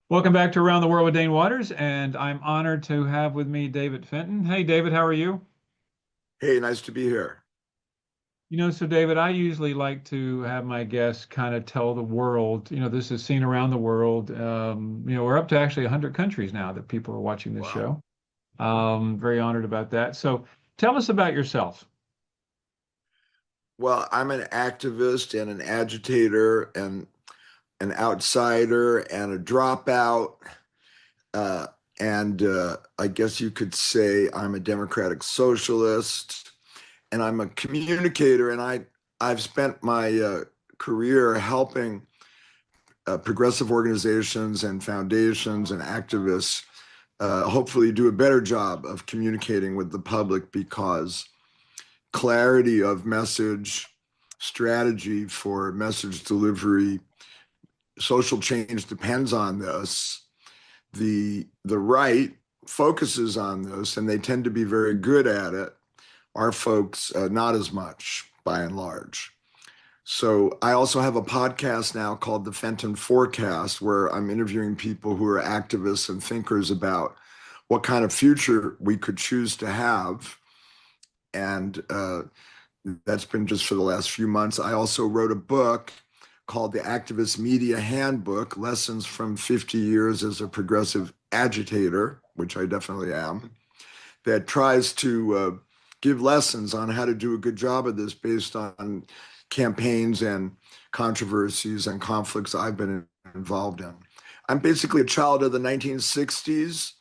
Welcome back to Around the World with Dane Waters, and I'm honored to have with me David Fenton. Hey, David, how are you? Hey, nice to be here. So David, I usually like to have my guests kind of tell the world, this is seen around the world. We're up to actually 100 countries now that people are watching this Wow. show. Very honored about that. So tell us about yourself. Well, I'm an activist and an agitator and an outsider and a dropout. Uh, and I guess you could say I'm a democratic socialist and I'm a communicator. And I've spent my career helping progressive organizations and foundations and activists hopefully do a better job of communicating with the public because clarity of message, strategy for message delivery, social change depends on this. The right focuses on this, and they tend to be very good at it. Our folks, not as much by and large. So I also have a podcast now called the Fenton Forecast, where I'm interviewing people who are activists and thinkers about what kind of future we could choose to have. And that's been just for the last few months. I also wrote a book called The Activist Media Handbook, Lessons from 50 Years as a Progressive Agitator, which I definitely am, that tries to give lessons on how to do a good job of this based on campaigns and controversies and conflicts I've been involved in. I'm basically a child of the 1960s.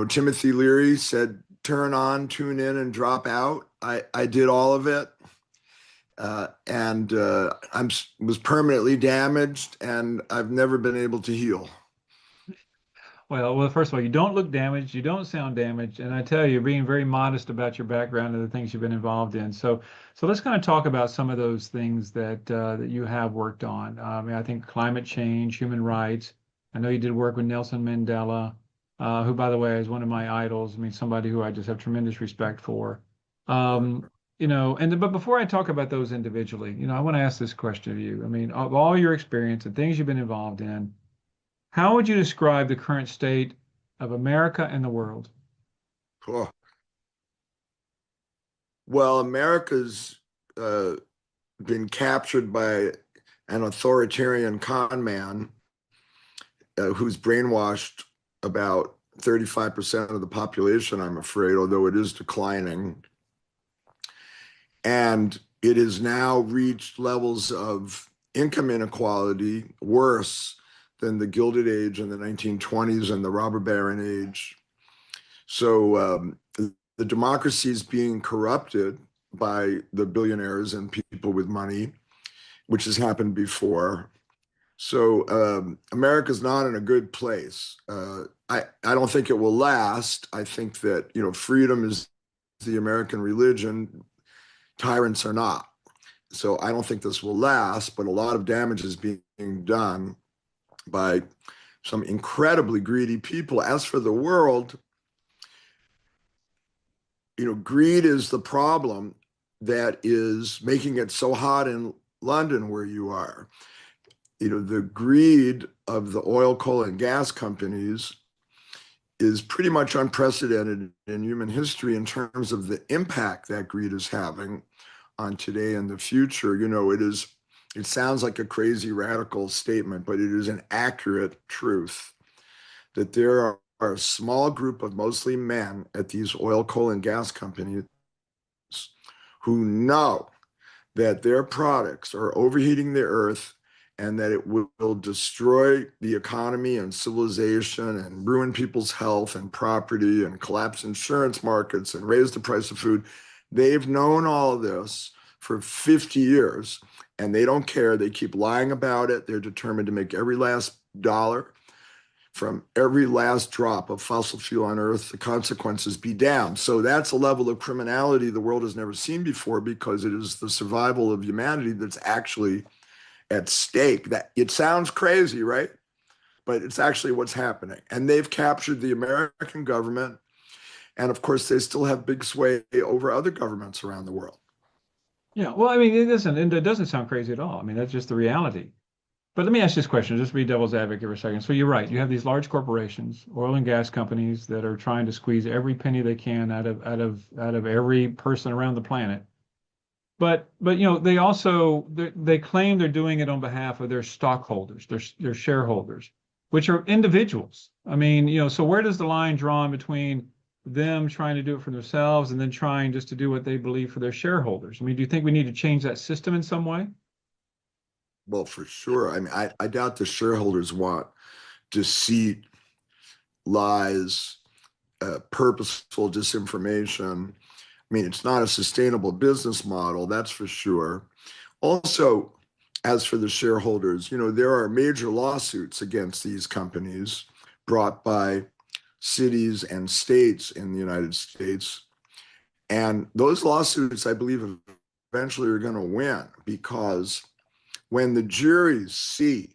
Timothy Leary said, turn on, tune in, and drop out. I did all of it. And I was permanently damaged, and I've never been able to heal. Well, first of all, you don't look damaged, you don't sound damaged, and I tell you, you're being very modest about your background and the things you've been involved in. So let's kind of talk about some of those things that you have worked on. I think climate change, human rights. I know you did work with Nelson Mandela, who, by the way, is one of my idols. I mean, somebody who I just have tremendous respect for. Um, but before I talk about those individually, I want to ask this question of you. I mean, of all your experience and things you've been involved in. How would you describe the current state of America and the world? Oh. Well, America's uh, been captured by an authoritarian con man who's brainwashed about 35% of the population, I'm afraid, although it is declining. And it has now reached levels of income inequality worse than the Gilded Age in the 1920s and the robber baron age. So the democracy is being corrupted by the billionaires and people with money, which has happened before. So America's not in a good place. I don't think it will last. I think that freedom is the American religion. Tyrants are not. So I don't think this will last. But a lot of damage is being done by some incredibly greedy people. As for the world, greed is the problem that is making it so hot in London where you are. The greed of the oil, coal, and gas companies is pretty much unprecedented in human history in terms of the impact that greed is having on today and the future. It sounds like a crazy radical statement, but it is an accurate truth that there are a small group of mostly men at these oil, coal, and gas companies who know that their products are overheating the earth and that it will destroy the economy and civilization and ruin people's health and property and collapse insurance markets and raise the price of food. They've known all of this for 50 years and they don't care. They keep lying about it. They're determined to make every last dollar from every last drop of fossil fuel on earth, the consequences be damned. So that's a level of criminality the world has never seen before because it is the survival of humanity that's actually at stake. That it sounds crazy, right? But it's actually what's happening. And they've captured the American government. And of course, they still have big sway over other governments around the world. Yeah, well, I mean, it doesn't sound crazy at all. I mean, that's just the reality. But let me ask this question, just to be devil's advocate for a second. So you're right. You have these large corporations, oil and gas companies that are trying to squeeze every penny they can out of every person around the planet. But they also they claim they're doing it on behalf of their stockholders, their shareholders, which are individuals. I mean, so where does the line drawn between them trying to do it for themselves and then trying just to do what they believe for their shareholders? I mean, do you think we need to change that system in some way? Well, for sure. I mean, I doubt the shareholders want deceit, lies, purposeful disinformation. I mean, it's not a sustainable business model, that's for sure. Also, as for the shareholders, there are major lawsuits against these companies brought by cities and states in the United States. And those lawsuits, I believe, eventually are going to win because when the juries see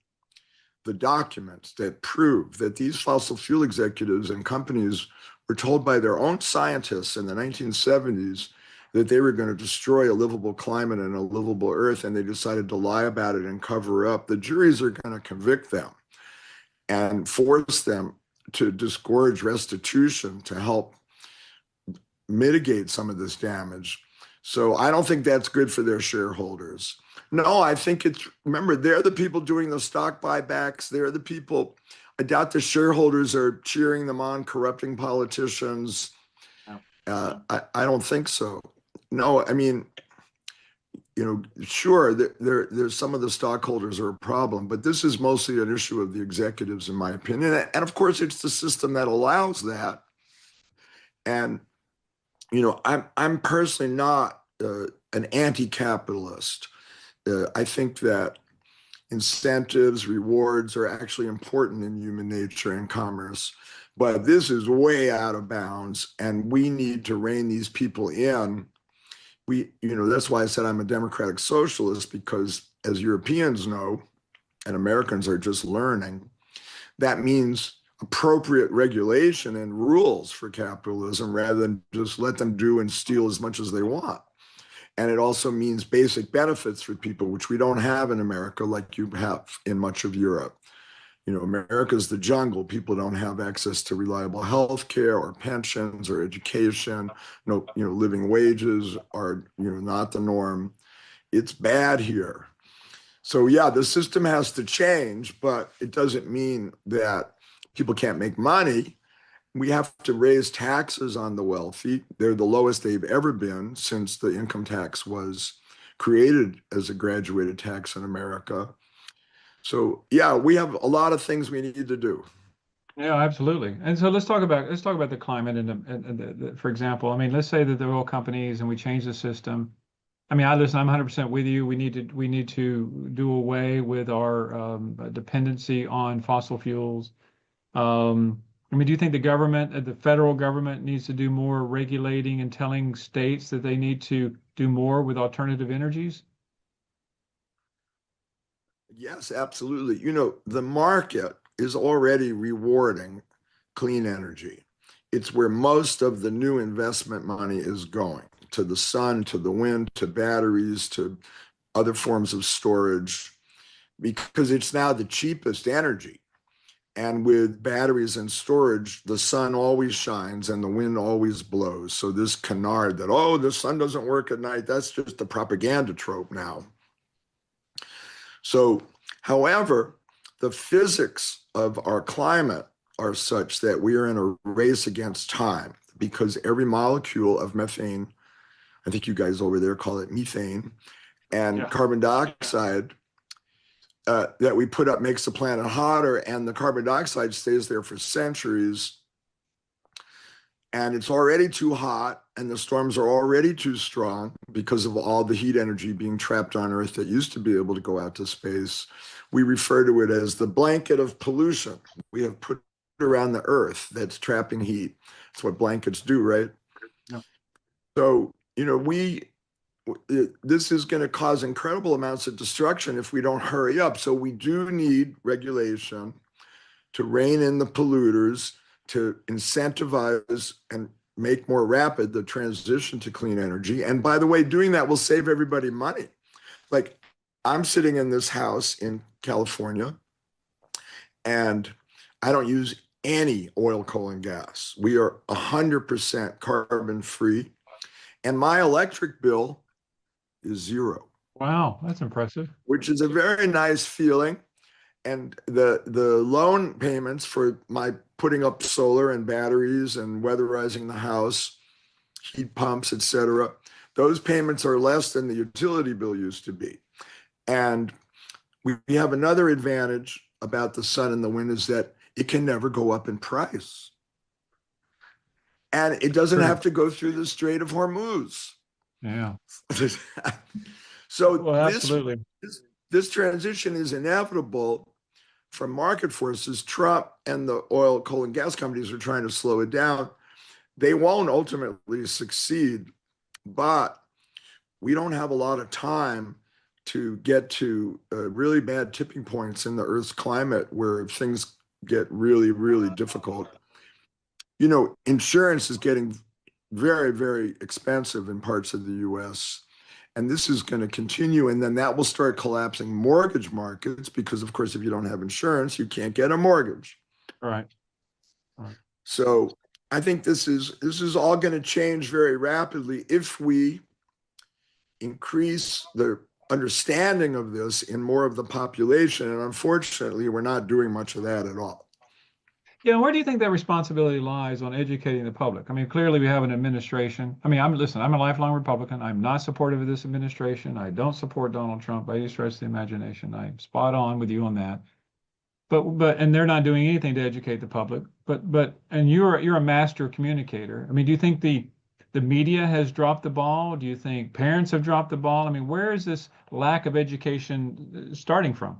the documents that prove that these fossil fuel executives and companies were told by their own scientists in the 1970s that they were going to destroy a livable climate and a livable earth, and they decided to lie about it and cover up, the juries are going to convict them and force them to disgorge restitution to help mitigate some of this damage. So I don't think that's good for their shareholders. No, I think remember, they're the people doing the stock buybacks. They're the people, I doubt the shareholders are cheering them on, corrupting politicians. No. I don't think so. No, I mean, sure, there's some of the stockholders are a problem, but this is mostly an issue of the executives, in my opinion. And of course, it's the system that allows that. And I'm personally not an anti-capitalist. I think that incentives, rewards are actually important in human nature and commerce, but this is way out of bounds, and we need to rein these people in. That's why I said I'm a democratic socialist, because as Europeans know, and Americans are just learning, that means appropriate regulation and rules for capitalism rather than just let them do and steal as much as they want. And it also means basic benefits for people, which we don't have in America like you have in much of Europe. America's the jungle. People don't have access to reliable health care or pensions or education. No, living wages are, not the norm. It's bad here. So yeah, the system has to change, but it doesn't mean that people can't make money. We have to raise taxes on the wealthy. They're the lowest they've ever been since the income tax was created as a graduated tax in America. So yeah, we have a lot of things we need to do. Yeah, absolutely. And so let's talk about the climate for example, I mean, let's say that the oil companies and we change the system. I mean, I'm 100% with you. We need to do away with our dependency on fossil fuels. I mean, do you think the federal government needs to do more regulating and telling states that they need to do more with alternative energies? Yes, absolutely. The market is already rewarding clean energy. It's where most of the new investment money is going, to the sun, to the wind, to batteries, to other forms of storage, because it's now the cheapest energy. And with batteries and storage, the sun always shines and the wind always blows. So this canard that, oh, the sun doesn't work at night, that's just a propaganda trope now. So, however, the physics of our climate are such that we are in a race against time, because every molecule of methane, I think you guys over there call it methane, and Yeah. carbon dioxide that we put up makes the planet hotter, and the carbon dioxide stays there for centuries. And it's already too hot, and the storms are already too strong because of all the heat energy being trapped on Earth that used to be able to go out to space. We refer to it as the blanket of pollution we have put around the Earth that's trapping heat. That's what blankets do, right? Yeah. So, this is going to cause incredible amounts of destruction if we don't hurry up. So we do need regulation to rein in the polluters, to incentivize and make more rapid the transition to clean energy. And by the way, doing that will save everybody money. Like I'm sitting in this house in California, and I don't use any oil, coal, and gas. We are 100% carbon free, and my electric bill is zero, Wow, that's impressive. which is a very nice feeling. And the loan payments for my putting up solar and batteries and weatherizing the house, heat pumps, etc., those payments are less than the utility bill used to be. And we have another advantage about the sun and the wind is that it can never go up in price. And it doesn't True. have to go through the Strait of Hormuz. Yeah. So Well, this, absolutely. this this transition is inevitable from market forces. Trump and the oil, coal, and gas companies are trying to slow it down. They won't ultimately succeed, but we don't have a lot of time to get to really bad tipping points in the Earth's climate where things get really, really difficult. Insurance is getting very, very expensive in parts of the US. And this is going to continue. And then that will start collapsing mortgage markets because, of course, if you don't have insurance, you can't get a mortgage. All right. All right. So I think this is all going to change very rapidly if we increase the understanding of this in more of the population. And unfortunately, we're not doing much of that at all. Yeah, where do you think that responsibility lies on educating the public? I mean, clearly we have an administration. I mean, I'm a lifelong Republican. I'm not supportive of this administration. I don't support Donald Trump by any stretch of the imagination. I'm spot on with you on that. And they're not doing anything to educate the public. And you're a master communicator. I mean, do you think the media has dropped the ball? Do you think parents have dropped the ball? I mean, where is this lack of education starting from?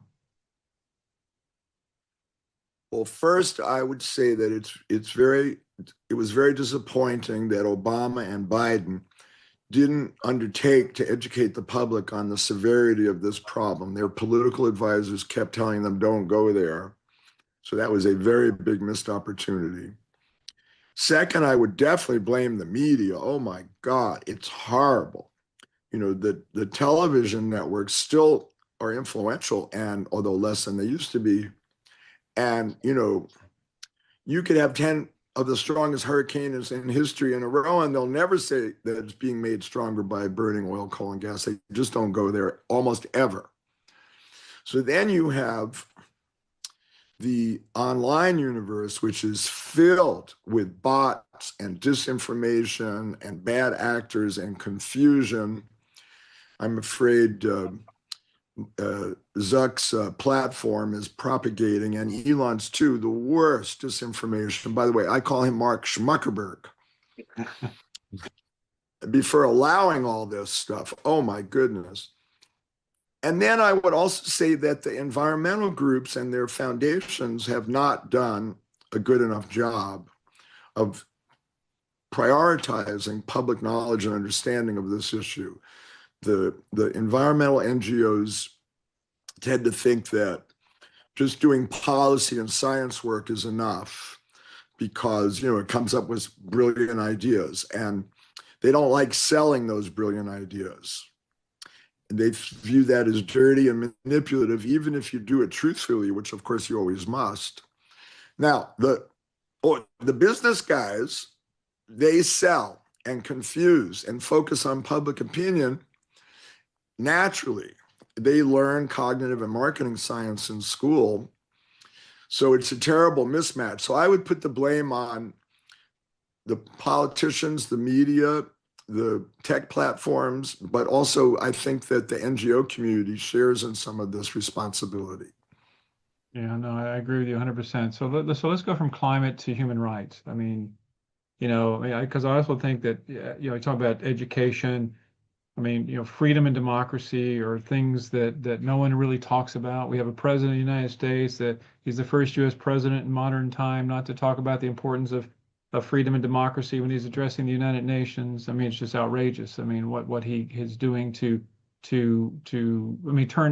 Well, first, I would say that it was very disappointing that Obama and Biden didn't undertake to educate the public on the severity of this problem. Their political advisors kept telling them, don't go there. So that was a very big missed opportunity. Second, I would definitely blame the media. Oh my God, it's horrible. The television networks still are influential, and although less than they used to be. And, you could have 10 of the strongest hurricanes in history in a row, and they'll never say that it's being made stronger by burning oil, coal, and gas. They just don't go there almost ever. So then you have the online universe, which is filled with bots and disinformation and bad actors and confusion. I'm afraid Zuck's platform is propagating, and Elon's too, the worst disinformation. By the way, I call him Mark Schmuckerberg before allowing all this stuff. Oh my goodness. And then I would also say that the environmental groups and their foundations have not done a good enough job of prioritizing public knowledge and understanding of this issue. The environmental NGOs tend to think that just doing policy and science work is enough because it comes up with brilliant ideas, and they don't like selling those brilliant ideas. They view that as dirty and manipulative, even if you do it truthfully, which of course you always must. Now, the business guys, they sell and confuse and focus on public opinion naturally. They learn cognitive and marketing science in school. So it's a terrible mismatch. So I would put the blame on the politicians, the media, the tech platforms, but also I think that the NGO community shares in some of this responsibility. Yeah, no, I agree with you 100%. So let's go from climate to human rights. I mean, because I also think that, yeah, you talk about education. I mean, freedom and democracy are things that no one really talks about. We have a president of the United States that he's the first U.S. president in modern time not to talk about the importance of freedom and democracy when he's addressing the United Nations. I mean, it's just outrageous. I mean, what he is doing turn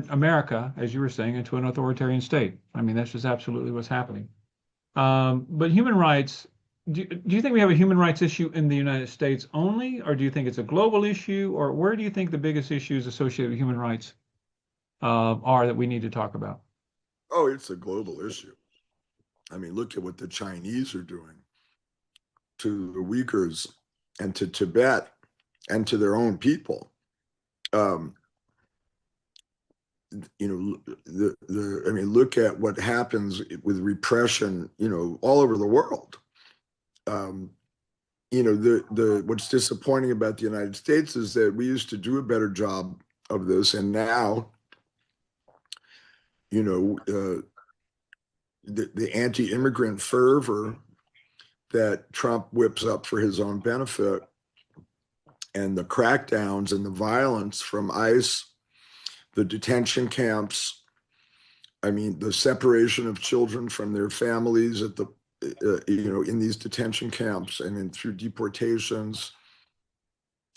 America, as you were saying, into an authoritarian state. I mean, that's just absolutely what's happening. But human rights, do you think we have a human rights issue in the United States only, or do you think it's a global issue, or where do you think the biggest issues associated with human rights? are that we need to talk about? Oh, it's a global issue. I mean, look at what the Chinese are doing to the Uyghurs and to Tibet and to their own people. Um, I mean, look at what happens with repression, all over the world. Um, what's disappointing about the United States is that we used to do a better job of this, and now, you know, the anti-immigrant fervor that Trump whips up for his own benefit, and the crackdowns and the violence from ICE, the detention camps. I mean, the separation of children from their families at the, in these detention camps and then through deportations,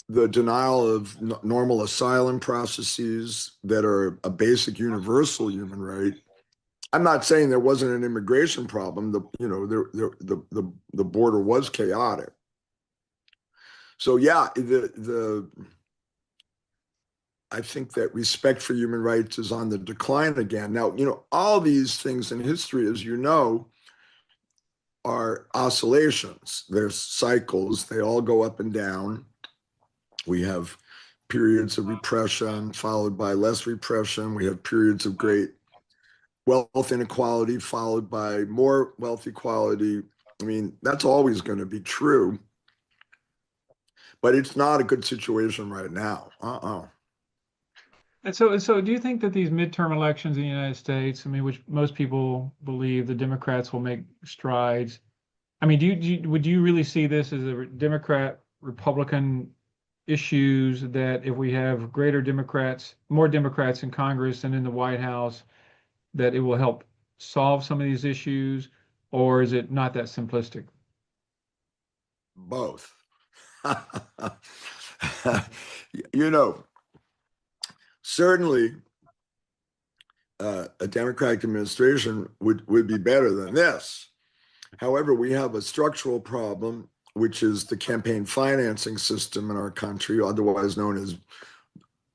the denial of normal asylum processes that are a basic universal human right. I'm not saying there wasn't an immigration problem. The border was chaotic. So yeah, the I think that respect for human rights is on the decline again. Now, all these things in history, as you know, are oscillations. There's cycles. They all go up and down. We have periods of repression followed by less repression. We have periods of great wealth inequality followed by more wealth equality. I mean, that's always going to be true, but it's not a good situation right now. And so do you think that these midterm elections in the United States, I mean, which most people believe the Democrats will make strides, I mean, would you really see this as a Democrat Republican issues that if we have more Democrats in Congress and in the White House, that it will help solve some of these issues, or is it not that simplistic? Both. you know, Certainly a Democratic administration would be better than this. However, we have a structural problem, which is the campaign financing system in our country, otherwise known as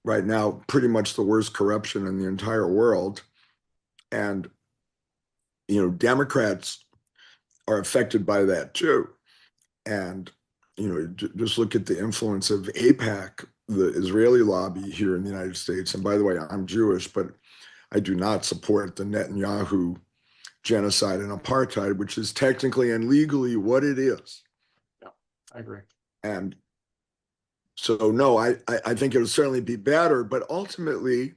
right now pretty much the worst corruption in the entire world. And, Democrats are affected by that too. And, just look at the influence of AIPAC, the Israeli lobby here in the United States. And by the way, I'm Jewish, but I do not support the Netanyahu genocide and apartheid, which is technically and legally what it is. Yeah, I agree. And so, no, I think it'll certainly be better. But ultimately,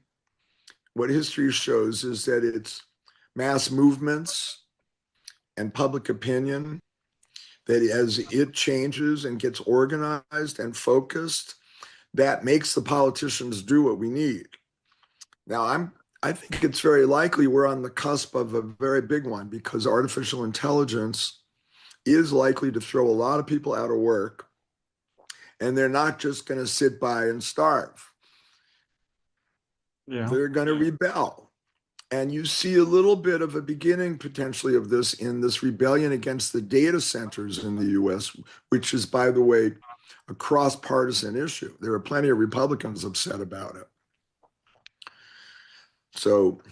what history shows is that it's mass movements and public opinion that as it changes and gets organized and focused, that makes the politicians do what we need. Now, I think it's very likely we're on the cusp of a very big one because artificial intelligence is likely to throw a lot of people out of work, and they're not just going to sit by and starve. Yeah. They're going to rebel. And you see a little bit of a beginning potentially of this in this rebellion against the data centers in the US, which is, by the way, a cross-partisan issue. There are plenty of Republicans upset about it. So,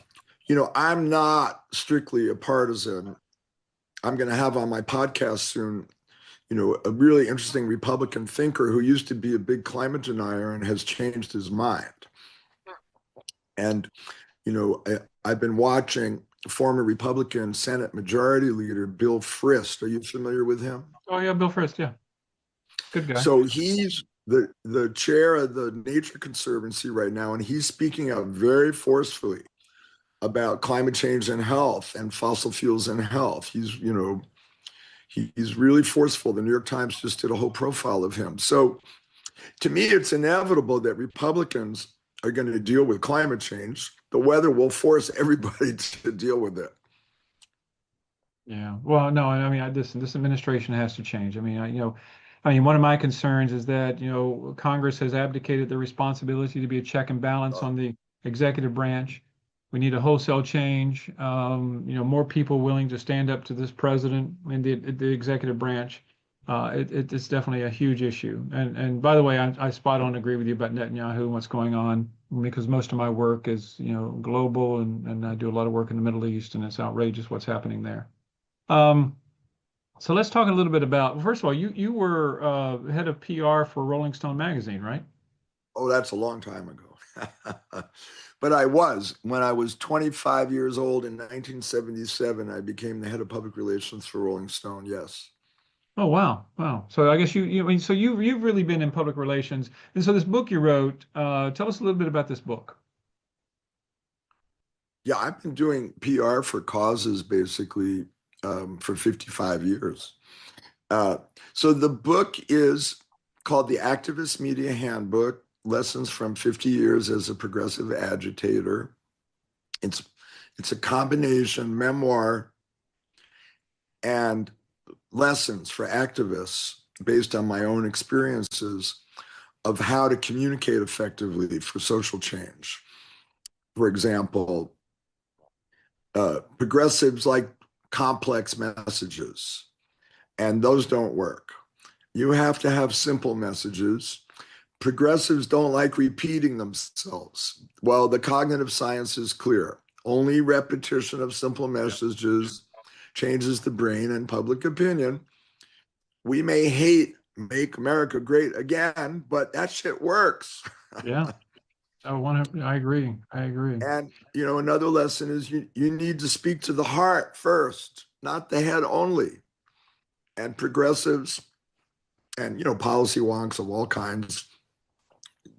I'm not strictly a partisan. I'm going to have on my podcast soon, a really interesting Republican thinker who used to be a big climate denier and has changed his mind. And, I've been watching former Republican Senate Majority Leader Bill Frist. Are you familiar with him? Oh yeah, Bill Frist, yeah. Good guy. So he's the chair of the Nature Conservancy right now, and he's speaking out very forcefully about climate change and health and fossil fuels and health. He's really forceful. The New York Times just did a whole profile of him. So to me, it's inevitable that Republicans are going to deal with climate change. The weather will force everybody to deal with it. Yeah. Well, no, I mean, this administration has to change. I mean, one of my concerns is that, Congress has abdicated the responsibility to be a check and balance on the executive branch. We need a wholesale change. More people willing to stand up to this president in the executive branch. It's definitely a huge issue. And by the way, I spot on agree with you about Netanyahu and what's going on because most of my work is, global, and I do a lot of work in the Middle East, and it's outrageous what's happening there. Um, so let's talk a little bit about, first of all, you were head of PR for Rolling Stone magazine, right? Oh, that's a long time ago. But when I was 25 years old in 1977, I became the head of public relations for Rolling Stone. Yes. Oh, wow, wow. So I guess I mean, so you've really been in public relations, and so this book you wrote, tell us a little bit about this book. Yeah, I've been doing PR for causes basically for 55 years. Uh, so the book is called The Activist Media Handbook, Lessons from 50 Years as a Progressive Agitator. It's it's a combination memoir and lessons for activists based on my own experiences of how to communicate effectively for social change. For example, progressives like complex messages, and those don't work. You have to have simple messages. Progressives don't like repeating themselves. Well, the cognitive science is clear. Only repetition of simple messages changes the brain and public opinion. We may hate Make America Great Again, but that shit works. Yeah. Oh, I agree. I agree. And another lesson is you need to speak to the heart first, not the head only. And progressives and policy wonks of all kinds,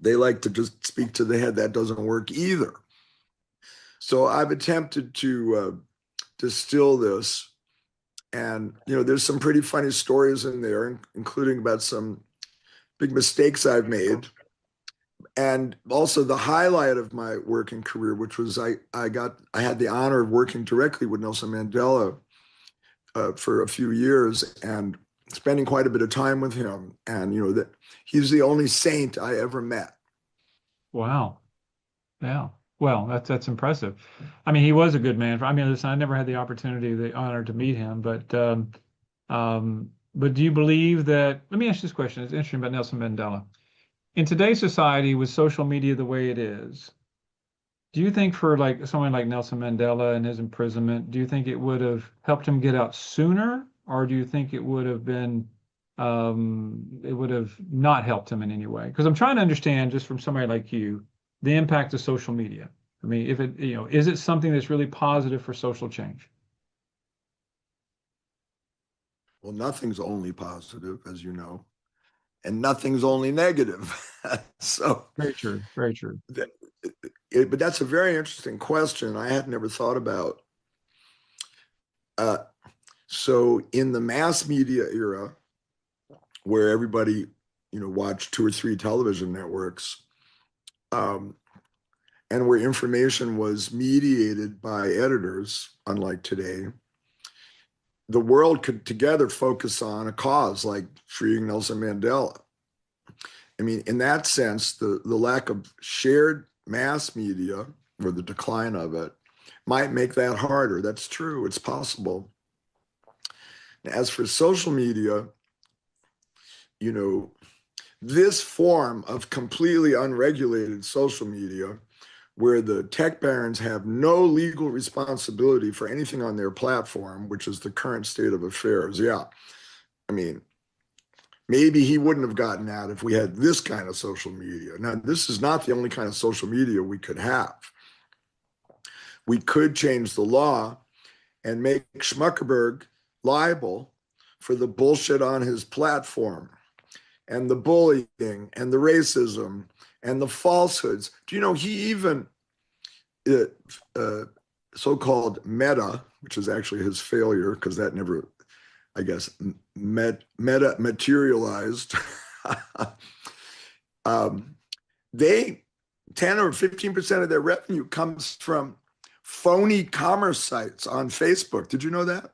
they like to just speak to the head. That doesn't work either. So I've attempted to distill this, and there's some pretty funny stories in there, including about some big mistakes I've made, and also the highlight of my working career, which was I had the honor of working directly with Nelson Mandela for a few years and spending quite a bit of time with him, and that he's the only saint I ever met. Wow. Yeah. Well, that's impressive. I mean, he was a good man. I mean, listen, I never had the opportunity, the honor to meet him, but do you believe that? Let me ask you this question. It's interesting about Nelson Mandela. In today's society, with social media the way it is, do you think for like someone like Nelson Mandela and his imprisonment, do you think it would have helped him get out sooner, or do you think it would have not helped him in any way? Because I'm trying to understand just from somebody like you, the impact of social media. I mean, if it, is it something that's really positive for social change? Well, nothing's only positive, as you know, and nothing's only negative. So, Very true. Very true. that, but that's a very interesting question. I had never thought about. Uh, so, in the mass media era, where everybody, watched two or three television networks, um, and where information was mediated by editors, unlike today, the world could together focus on a cause like freeing Nelson Mandela. I mean, in that sense, the lack of shared mass media or the decline of it might make that harder. That's true. It's possible. As for social media, you know, this form of completely unregulated social media, where the tech barons have no legal responsibility for anything on their platform, which is the current state of affairs. Yeah. I mean, maybe he wouldn't have gotten out if we had this kind of social media. Now, this is not the only kind of social media we could have. We could change the law and make Schmuckerberg liable for the bullshit on his platform and the bullying and the racism and the falsehoods. Do you know he even so-called Meta, which is actually his failure because that never, I guess, meta materialized. They 10 or 15% of their revenue comes from phony commerce sites on Facebook. Did you know that?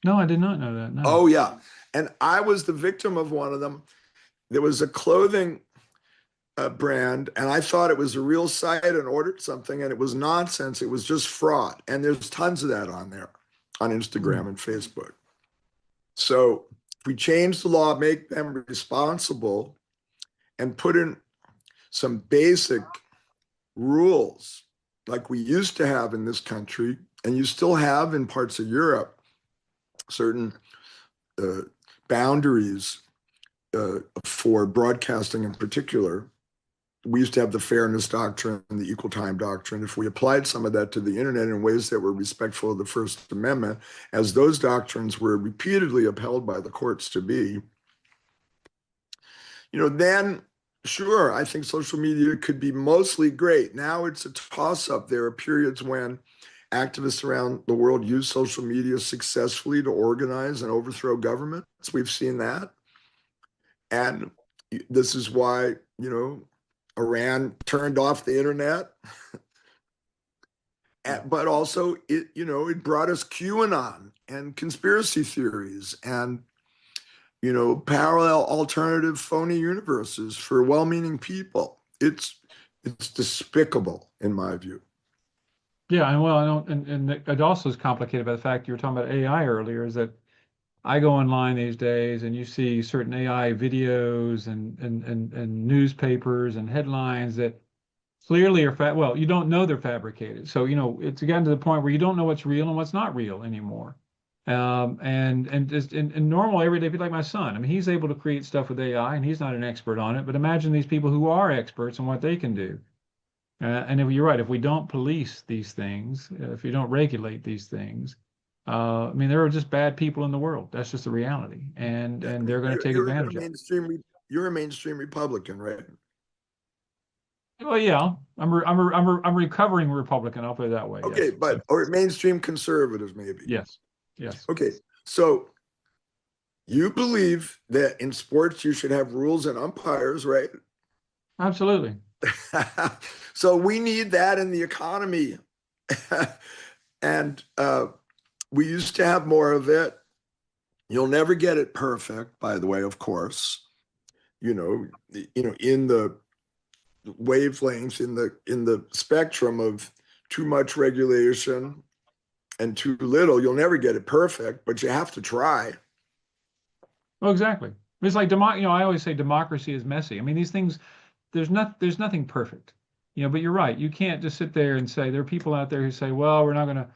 No, I did not know that. No. Oh yeah. And I was the victim of one of them. There was a clothing brand, and I thought it was a real site and ordered something, and it was nonsense. It was just fraud. And there's tons of that on there, on Instagram and Facebook. So if we change the law, make them responsible, and put in some basic rules like we used to have in this country, and you still have in parts of Europe, certain uh, boundaries for broadcasting in particular. We used to have the fairness doctrine and the equal time doctrine. If we applied some of that to the internet in ways that were respectful of the First Amendment, as those doctrines were repeatedly upheld by the courts to be, then sure, I think social media could be mostly great. Now it's a toss up. There are periods when activists around the world use social media successfully to organize and overthrow governments. We've seen that. And this is why, Iran turned off the internet. Yeah. But also it brought us QAnon and conspiracy theories and parallel alternative phony universes for well-meaning people. It's despicable in my view. Yeah, and well, I don't, and it also is complicated by the fact you were talking about AI earlier, is that I go online these days and you see certain AI videos and newspapers and headlines that clearly are well, you don't know they're fabricated. So, it's gotten to the point where you don't know what's real and what's not real anymore. And just in normal everyday people like my son, I mean, he's able to create stuff with AI and he's not an expert on it, but imagine these people who are experts and what they can do. And if you're right, if we don't police these things, if you don't regulate these things, I mean, there are just bad people in the world. That's just the reality, and Yeah, I and mean, they're going to take you're a advantage of it. mainstream Republican, right? Well, yeah, I'm a recovering Republican. I'll put it that way. Okay, Yes. So or mainstream conservative, maybe. yes, yes, Okay, so you believe that in sports you should have rules and umpires, right? absolutely. So we need that in the economy. And we used to have more of it. You'll never get it perfect, by the way, of course. In the wavelength, in the spectrum of too much regulation and too little, you'll never get it perfect, but you have to try. Well, exactly. It's like I always say democracy is messy. I mean, these things. There's nothing perfect. But you're right. You can't just sit there and say there are people out there who say, well, we're not going to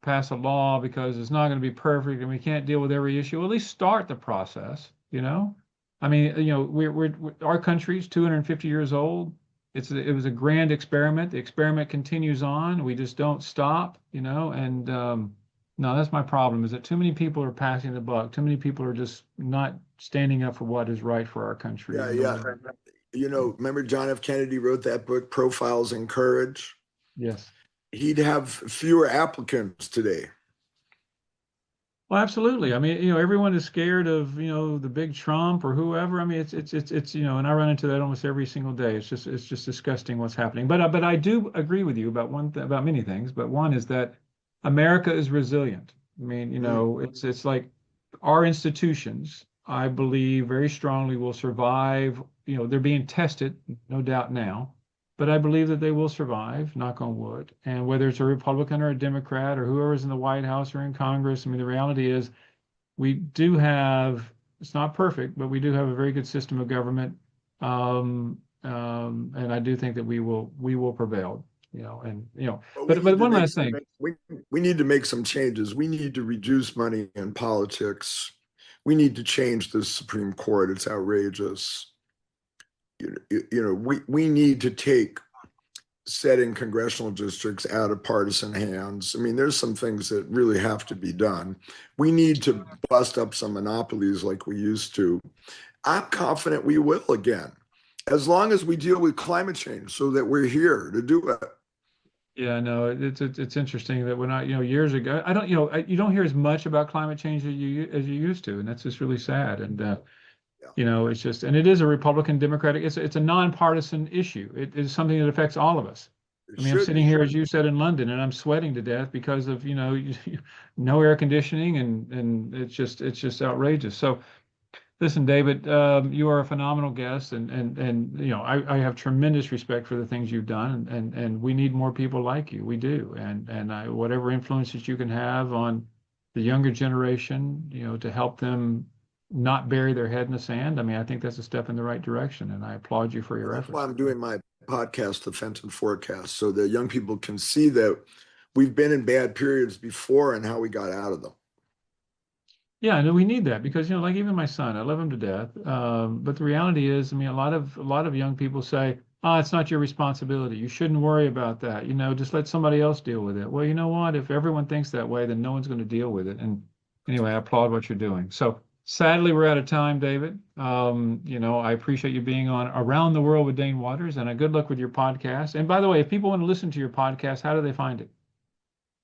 pass a law because it's not going to be perfect and we can't deal with every issue. Well, at least start the process. I mean, our country's 250 years old. It was a grand experiment. The experiment continues on. We just don't stop. And no, that's my problem is that too many people are passing the buck. Too many people are just not standing up for what is right for our country. Yeah, yeah. Remember John F. Kennedy wrote that book, Profiles in Courage? Yes. He'd have fewer applicants today. Well, absolutely. I mean, everyone is scared of, the big Trump or whoever. I mean, it's, and I run into that almost every single day. It's just disgusting what's happening. But I do agree with you about about many things. But one is that America is resilient. I mean, Mm. it's like our institutions, I believe very strongly will survive. They're being tested, no doubt now, but I believe that they will survive, knock on wood. And whether it's a Republican or a Democrat or whoever's in the White House or in Congress, I mean, the reality is we do have, it's not perfect, but we do have a very good system of government. And I do think that we will prevail, But we but need to one make last some thing. we need to make some changes. We need to reduce money in politics. We need to change the Supreme Court. It's outrageous. We need to take setting congressional districts out of partisan hands. I mean, there's some things that really have to be done. We need to bust up some monopolies like we used to. I'm confident we will again, as long as we deal with climate change so that we're here to do it. Yeah, no, it's interesting that we're not, years ago, I don't, you don't hear as much about climate change as you used to, and that's just really sad. And Yeah, it's just, and it is a Republican Democratic, it's a nonpartisan issue. It is something that affects all of us. it I mean, I'm should sitting be. here, as you said, in London, and I'm sweating to death because of, no air conditioning, and it's just outrageous. So, listen, David, you are a phenomenal guest, and I have tremendous respect for the things you've done, and we need more people like you. We do, and whatever influence that you can have on the younger generation, to help them not bury their head in the sand. I mean, I think that's a step in the right direction, and I applaud you for Well, your that's why efforts. I'm doing my podcast, The Fenton Forecast, so that young people can see that we've been in bad periods before and how we got out of them. Yeah, and we need that because, like even my son, I love him to death. But the reality is, I mean, a lot of young people say, "Ah, it's not your responsibility. You shouldn't worry about that. Just let somebody else deal with it." Well, you know what? If everyone thinks that way, then no one's going to deal with it. And anyway, I applaud what you're doing. So sadly, we're out of time, David. I appreciate you being on Around the World with Dane Waters, and a good luck with your podcast. And by the way, if people want to listen to your podcast, how do they find it?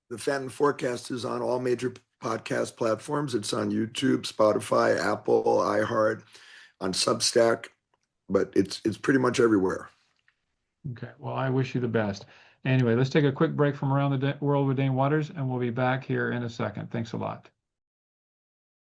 The Fenton Forecast is on all major podcast platforms. It's on YouTube, Spotify, Apple, iHeart, on Substack, but it's pretty much everywhere. Okay. Well, I wish you the best. Anyway, let's take a quick break from Around the World with Dane Waters, and we'll be back here in a second. Thanks a lot.